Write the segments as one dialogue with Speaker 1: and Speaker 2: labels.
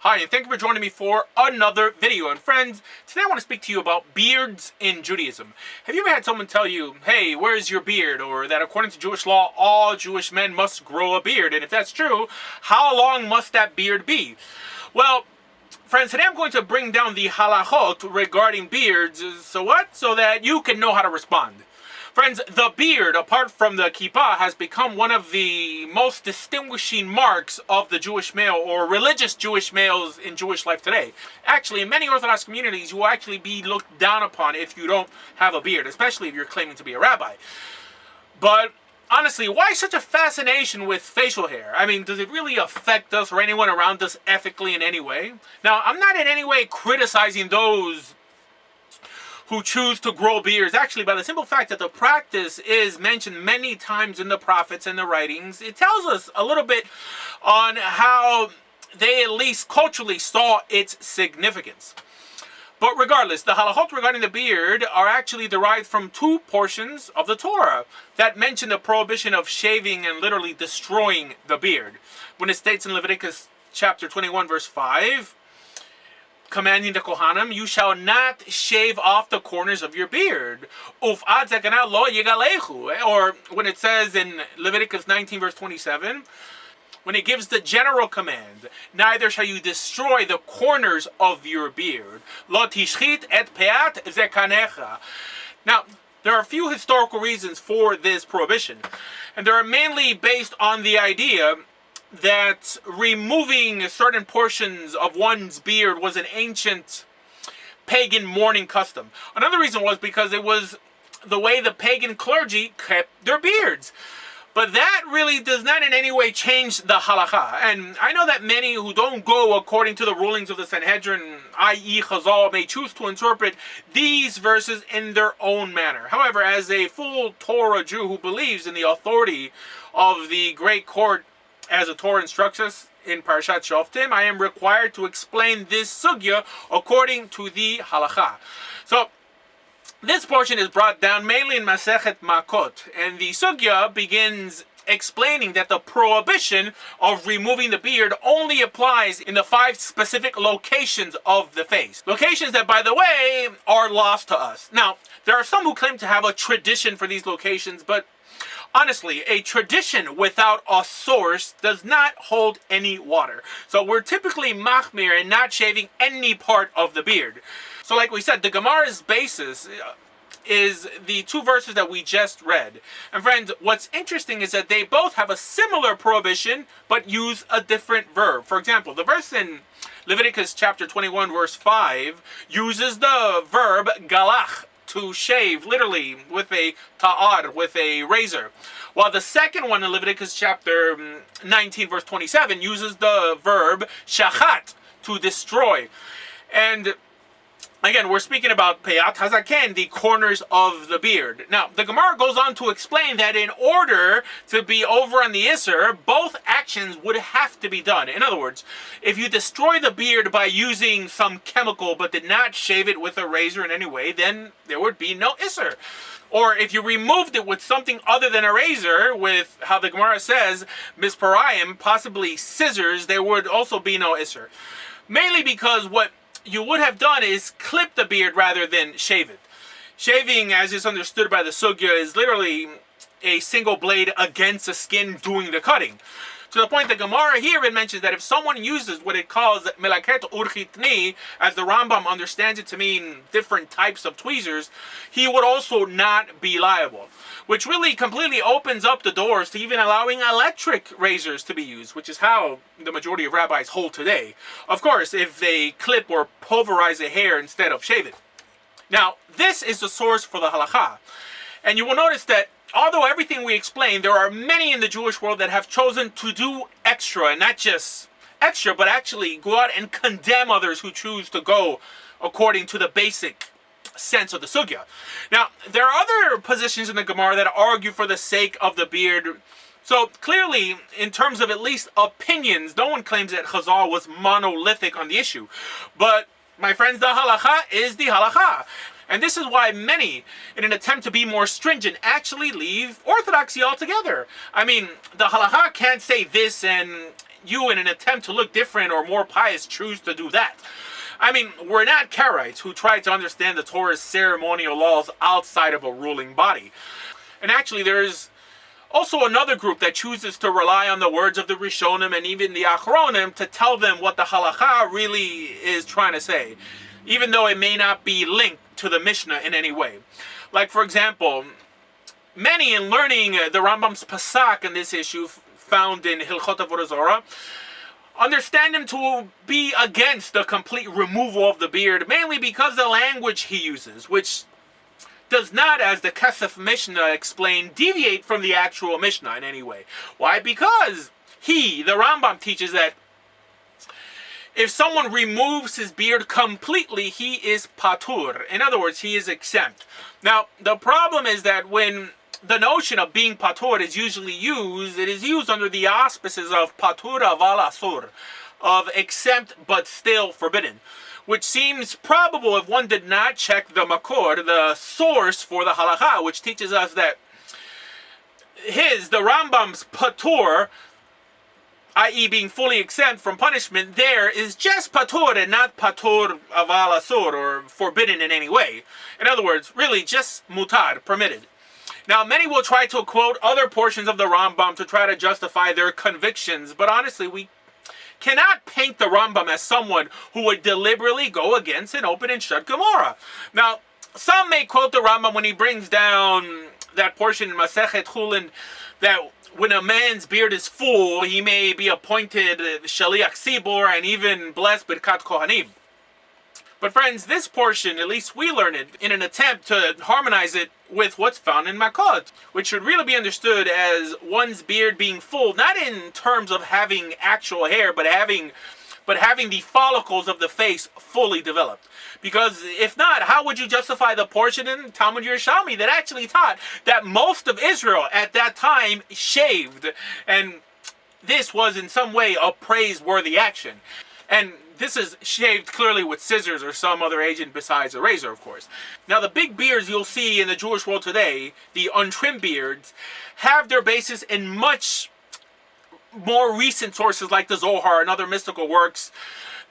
Speaker 1: Hi, and thank you for joining me for another video. And friends, today I want to speak to you about beards in Judaism. Have you ever had someone tell you, hey, where's your beard? Or that according to Jewish law, all Jewish men must grow a beard. And if that's true, how long must that beard be? Well, friends, today I'm going to bring down the halachot regarding beards. So what? So that you can know how to respond. Friends, the beard, apart from the kippah, has become one of the most distinguishing marks of the Jewish male or religious Jewish males in Jewish life today. Actually, in many Orthodox communities, you will actually be looked down upon if you don't have a beard, especially if you're claiming to be a rabbi. But honestly, why such a fascination with facial hair? I mean, does it really affect us or anyone around us ethically in any way? Now, I'm not in any way criticizing those who choose to grow beards. Actually, by the simple fact that the practice is mentioned many times in the prophets and the writings, it tells us a little bit on how they at least culturally saw its significance. But regardless, the halachot regarding the beard are actually derived from two portions of the Torah that mention the prohibition of shaving and literally destroying the beard. When it states in Leviticus chapter 21 verse 5, commanding the Kohanim, you shall not shave off the corners of your beard. Or when it says in Leviticus 19 verse 27, when it gives the general command, neither shall you destroy the corners of your beard. Lo tishchit et peat zekanecha. Now, there are a few historical reasons for this prohibition, and they are mainly based on the idea that removing certain portions of one's beard was an ancient pagan mourning custom. Another reason was because it was the way the pagan clergy kept their beards. But that really does not in any way change the halakha. And I know that many who don't go according to the rulings of the Sanhedrin, i.e. Chazal, may choose to interpret these verses in their own manner. However, as a full Torah Jew who believes in the authority of the great court as the Torah instructs us in Parashat Shoftim, I am required to explain this sugya according to the halakha. So, this portion is brought down mainly in Masechet Makot, and the sugya begins explaining that the prohibition of removing the beard only applies in the 5 specific locations of the face. Locations that, by the way, are lost to us. Now, there are some who claim to have a tradition for these locations, but honestly, a tradition without a source does not hold any water. So we're typically machmir and not shaving any part of the beard. So like we said, the Gemara's basis is the 2 verses that we just read. And friends, what's interesting is that they both have a similar prohibition, but use a different verb. For example, the verse in Leviticus chapter 21 verse 5 uses the verb galach, to shave, literally, with a ta'ar, with a razor. While the second one in Leviticus chapter 19 verse 27 uses the verb shachat, to destroy. And again, we're speaking about peat hazaken, the corners of the beard. Now, the Gemara goes on to explain that in order to be over on the Isser, both actions would have to be done. In other words, if you destroy the beard by using some chemical but did not shave it with a razor in any way, then there would be no Isser. Or if you removed it with something other than a razor, with how the Gemara says, misparayim, possibly scissors, there would also be no Isser. Mainly because what you would have done is clip the beard rather than shave it. Shaving, as is understood by the sugya, is literally a single blade against the skin doing the cutting. To the point that Gemara here it mentions that if someone uses what it calls melaket urchitni, as the Rambam understands it to mean different types of tweezers, he would also not be liable. Which really completely opens up the doors to even allowing electric razors to be used, which is how the majority of rabbis hold today. Of course, if they clip or pulverize the hair instead of shave it. Now, this is the source for the halakha. And you will notice that although everything we explained, there are many in the Jewish world that have chosen to do extra, and not just extra, but actually go out and condemn others who choose to go according to the basic sense of the sugya. Now, there are other positions in the Gemara that argue for the sake of the beard. So clearly, in terms of at least opinions, no one claims that Chazal was monolithic on the issue. But my friends, the halakha is the halakha. And this is why many, in an attempt to be more stringent, actually leave orthodoxy altogether. I mean, the halakha can't say this and you, in an attempt to look different or more pious, choose to do that. I mean, we're not Karaites who try to understand the Torah's ceremonial laws outside of a ruling body. And actually, there's also another group that chooses to rely on the words of the Rishonim and even the Achronim to tell them what the Halakha really is trying to say, even though it may not be linked to the Mishnah in any way. Like, for example, many in learning the Rambam's Pasak on this issue found in Hilchot Avodah Zarah understand him to be against the complete removal of the beard, mainly because the language he uses, which does not, as the Kesef Mishnah explained, deviate from the actual Mishnah in any way. Why? Because the Rambam, teaches that if someone removes his beard completely, he is patur. In other words, he is exempt. Now, the problem is that when the notion of being patur is usually used, it is used under the auspices of patur aval asur, of exempt but still forbidden, which seems probable if one did not check the makor, the source for the halakha, which teaches us that the Rambam's patur, i.e. being fully exempt from punishment, there is just patur and not patur aval asur, or forbidden in any way. In other words, really just mutar, permitted. Now, many will try to quote other portions of the Rambam to try to justify their convictions, but honestly, we cannot paint the Rambam as someone who would deliberately go against an open and shut Gemara. Now, some may quote the Rambam when he brings down that portion in Masechet Chulin that when a man's beard is full, he may be appointed Shaliach Sibor and even blessed Birkat Kohanim. But friends, this portion, at least we learn it in an attempt to harmonize it with what's found in Makot, which should really be understood as one's beard being full, not in terms of having actual hair, but having the follicles of the face fully developed. Because if not, how would you justify the portion in Talmud Yerushalmi that actually taught that most of Israel at that time shaved, and this was in some way a praiseworthy action? And this is shaved clearly with scissors or some other agent besides a razor, of course. Now, the big beards you'll see in the Jewish world today, the untrimmed beards, have their basis in much more recent sources like the Zohar and other mystical works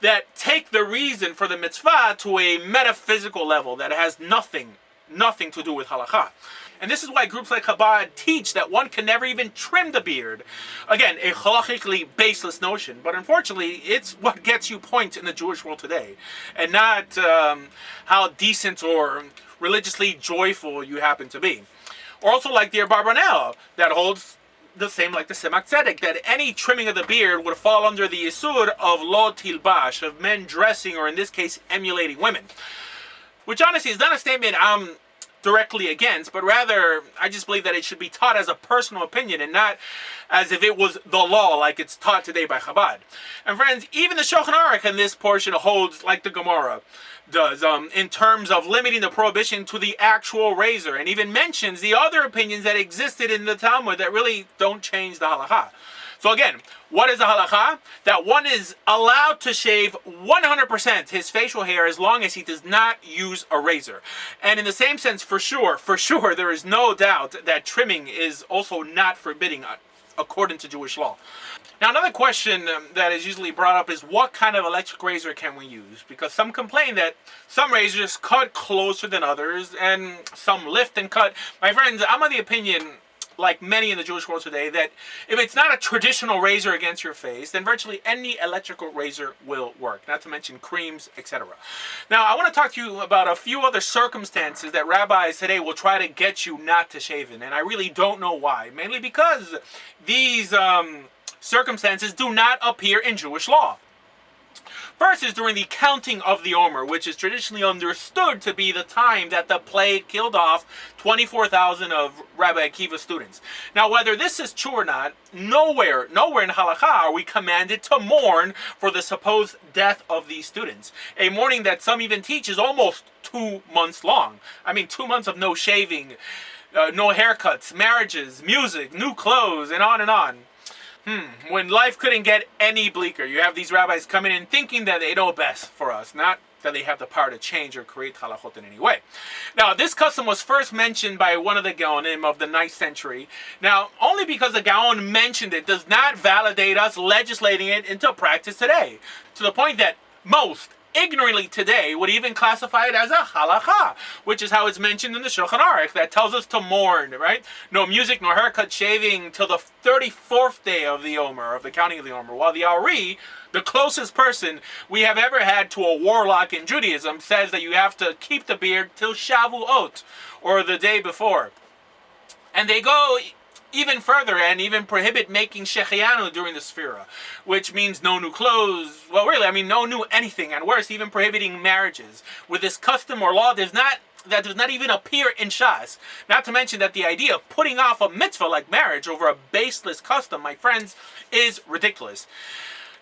Speaker 1: that take the reason for the mitzvah to a metaphysical level that has nothing to do with halakha. And this is why groups like Chabad teach that one can never even trim the beard. Again, a halachically baseless notion, but unfortunately, it's what gets you points in the Jewish world today, and not how decent or religiously joyful you happen to be. Or also like the Abarbanel, that holds the same like the Semak Tzedek, that any trimming of the beard would fall under the Yisur of Lo Tilbash, of men dressing, or in this case, emulating women. Which honestly is not a statement I'm directly against, but rather I just believe that it should be taught as a personal opinion and not as if it was the law like it's taught today by Chabad. And friends, even the Shulchan Aruch in this portion holds like the Gemara does in terms of limiting the prohibition to the actual razor, and even mentions the other opinions that existed in the Talmud that really don't change the halakha. So again, what is the halakha? That one is allowed to shave 100% his facial hair as long as he does not use a razor. And in the same sense, for sure, there is no doubt that trimming is also not forbidding according to Jewish law. Now, another question that is usually brought up is what kind of electric razor can we use? Because some complain that some razors cut closer than others and some lift and cut. My friends, I'm of the opinion, like many in the Jewish world today, that if it's not a traditional razor against your face, then virtually any electrical razor will work, not to mention creams, etc. Now, I want to talk to you about a few other circumstances that rabbis today will try to get you not to shave in, and I really don't know why. Mainly because these circumstances do not appear in Jewish law. First is during the counting of the Omer, which is traditionally understood to be the time that the plague killed off 24,000 of Rabbi Akiva's students. Now, whether this is true or not, nowhere in Halakha are we commanded to mourn for the supposed death of these students. A mourning that some even teach is almost 2 months long. I mean, 2 months of no shaving, no haircuts, marriages, music, new clothes, and on and on. When life couldn't get any bleaker, you have these rabbis coming in thinking that they know best for us, not that they have the power to change or create halachot in any way. Now, this custom was first mentioned by one of the Gaonim of the 9th century. Now, only because the Gaon mentioned it does not validate us legislating it into practice today, to the point that most ignorantly today would even classify it as a halacha, which is how it's mentioned in the Shulchan Aruch, that tells us to mourn, right? No music, nor haircut, shaving till the 34th day of the Omer, of the counting of the Omer, while the Ari, the closest person we have ever had to a warlock in Judaism, says that you have to keep the beard till Shavuot, or the day before. And they go even further and even prohibit making shechianu during the Sphira, which means no new clothes. Well, really, I mean, no new anything, and worse, even prohibiting marriages. With this custom or law, that does not even appear in Shas. Not to mention that the idea of putting off a mitzvah like marriage over a baseless custom, my friends, is ridiculous.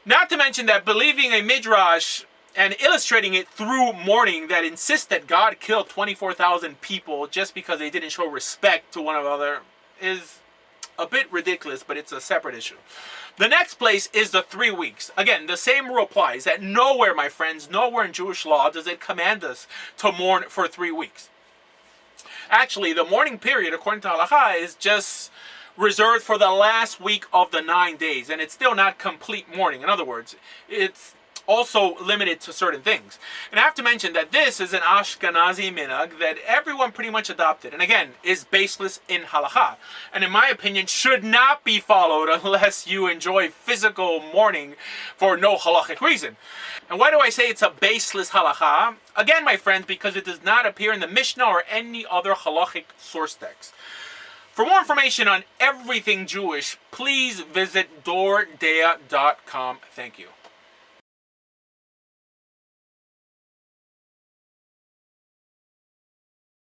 Speaker 1: Not to mention that believing a midrash and illustrating it through mourning that insists that God killed 24,000 people just because they didn't show respect to one another is a bit ridiculous, but it's a separate issue. The next place is the 3 weeks. Again, the same rule applies, that nowhere, my friends, nowhere in Jewish law does it command us to mourn for 3 weeks. Actually, the mourning period, according to Halakha, is just reserved for the last week of the 9 days, and it's still not complete mourning. In other words, it's also limited to certain things. And I have to mention that this is an Ashkenazi minhag that everyone pretty much adopted, and again, is baseless in halakha, and in my opinion should not be followed unless you enjoy physical mourning for no halachic reason. And why do I say it's a baseless halakha? Again, my friends, because it does not appear in the Mishnah or any other halachic source text. For more information on everything Jewish, please visit doordea.com. Thank you.